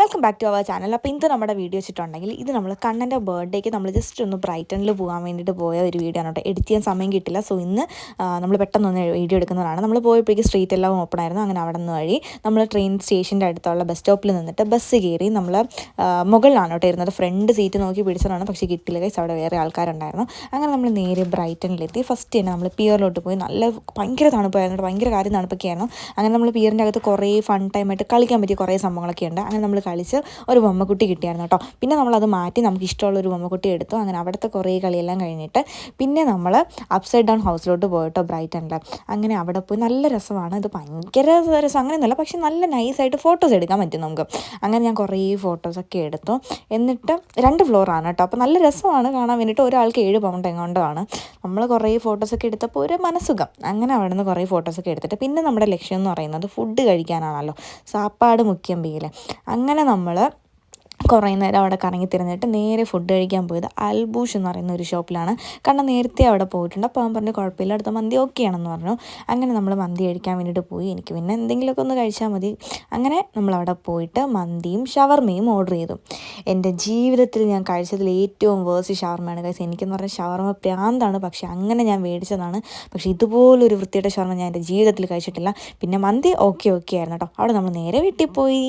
Welcome back to our channel. അപ്പോൾ ഇന്ന് നമ്മുടെ വീഡിയോ വെച്ചിട്ടുണ്ടെങ്കിൽ ഇത് നമ്മൾ കണ്ണൻ്റെ ബർത്ത്ഡേക്ക് നമ്മൾ ജസ്റ്റ് ഒന്ന് ബ്രൈറ്റണിൽ പോകാൻ വേണ്ടിയിട്ട് പോയ ഒരു വീഡിയോ ആണ് കേട്ടോ. എഡിറ്റ് ചെയ്യാൻ സമയം കിട്ടില്ല. സോ ഇന്ന് നമ്മൾ പെട്ടെന്നൊന്ന് വീഡിയോ എടുക്കുന്നതാണ്. നമ്മൾ പോയപ്പോഴേക്ക് സ്ട്രീറ്റ് എല്ലാം ഓപ്പൺ ആയിരുന്നു. അങ്ങനെ അവിടെ നിന്ന് വഴി നമ്മൾ ട്രെയിൻ സ്റ്റേഷൻ്റെ അടുത്തുള്ള ബസ് സ്റ്റോപ്പിൽ നിന്നിട്ട് ബസ് കയറി നമ്മൾ മുകളിലാണ് കേട്ടോ ഇരുന്നത്. ഫ്രണ്ട് സീറ്റ് നോക്കി പിടിച്ചതാണ്, പക്ഷേ കിട്ടില്ല ഗൈസ്. അവിടെ വേറെ ആൾക്കാരുണ്ടായിരുന്നു. അങ്ങനെ നമ്മൾ നേരെ ബ്രൈറ്റണിലെത്തി. ഫസ്റ്റ് തന്നെ നമ്മൾ പിയറിലോട്ട് പോയി. ഭയങ്കര തണുപ്പായിരുന്നു, ഭയങ്കര കാര്യം തണുപ്പൊക്കെ ആയിരുന്നു. അങ്ങനെ നമ്മൾ പിയറിൻ്റെ അകത്ത് കുറേ ഫൺ ടൈമായിട്ട് കളിക്കാൻ പറ്റിയ കുറേ സംഭവങ്ങളൊക്കെ ഉണ്ട്. അങ്ങനെ നമ്മൾ കളിച്ച് ഒരു ബൊമ്മക്കുട്ടി കിട്ടിയായിരുന്നു കേട്ടോ. പിന്നെ നമ്മളത് മാറ്റി നമുക്ക് ഇഷ്ടമുള്ളൊരു ബൊമ്മക്കുട്ടി എടുത്തു. അങ്ങനെ അവിടുത്തെ കുറേ കളിയെല്ലാം കഴിഞ്ഞിട്ട് പിന്നെ നമ്മൾ അപ്സൈഡ് ഡൗൺ ഹൗസിലോട്ട് പോയിട്ടോ ബ്രൈറ്റണിൽ. അങ്ങനെ അവിടെ പോയി നല്ല രസമാണ്. ഇത് ഭയങ്കര രസം അങ്ങനെയൊന്നുമല്ല, പക്ഷെ നല്ല നൈസായിട്ട് ഫോട്ടോസ് എടുക്കാൻ പറ്റും നമുക്ക്. അങ്ങനെ ഞാൻ കുറേ ഫോട്ടോസൊക്കെ എടുത്തു. എന്നിട്ട് 2 ഫ്ലോറാണ് കേട്ടോ. അപ്പോൾ നല്ല രസമാണ് കാണാൻ വേണ്ടിയിട്ട്. ഒരാൾക്ക് 7 പൗണ്ട് എങ്ങോട്ടാണ്. നമ്മൾ കുറേ ഫോട്ടോസൊക്കെ എടുത്തപ്പോൾ ഒരു മനസ്സുഖം. അങ്ങനെ അവിടെ നിന്ന് കുറേ ഫോട്ടോസൊക്കെ എടുത്തിട്ട് പിന്നെ നമ്മുടെ ലക്ഷ്യം എന്ന് പറയുന്നത് ഫുഡ് കഴിക്കാനാണല്ലോ. സാപ്പാട് മുഖ്യം ബീലെ. അങ്ങനെ നമ്മൾ കുറേ നേരം അവിടെ കറങ്ങി തിരിഞ്ഞിട്ട് നേരെ ഫുഡ് കഴിക്കാൻ പോയത് അൽബൂഷ് എന്ന് പറയുന്ന ഒരു ഷോപ്പിലാണ്. കാരണം നേരത്തെ അവിടെ പോയിട്ടുണ്ട്. അപ്പോൾ അവൻ പറഞ്ഞു കുഴപ്പമില്ല, അടുത്ത മന്തി ഓക്കെയാണെന്ന് പറഞ്ഞു. അങ്ങനെ നമ്മൾ മന്തി കഴിക്കാൻ വേണ്ടിയിട്ട് പോയി. എനിക്ക് പിന്നെ എന്തെങ്കിലുമൊക്കെ ഒന്ന് കഴിച്ചാൽ മതി. അങ്ങനെ നമ്മളവിടെ പോയിട്ട് മന്തിയും ഷവർമയും ഓർഡർ ചെയ്തു. എൻ്റെ ജീവിതത്തിൽ ഞാൻ കഴിച്ചതിൽ ഏറ്റവും വേഴ്സ്റ്റ് ഷവർമയാണ് കഴിച്ചത്. എനിക്കെന്ന് പറഞ്ഞാൽ ഷവർമ പ്രാന്താണ്, പക്ഷേ അങ്ങനെ ഞാൻ മേടിച്ചതാണ്. പക്ഷേ ഇതുപോലൊരു വൃത്തിയുടെ ഷവർമ ഞാൻ എൻ്റെ ജീവിതത്തിൽ കഴിച്ചിട്ടില്ല. പിന്നെ മന്തി ഓക്കെ ആയിരുന്നു കേട്ടോ. അവിടെ നമ്മൾ നേരെ വീട്ടിൽ പോയി.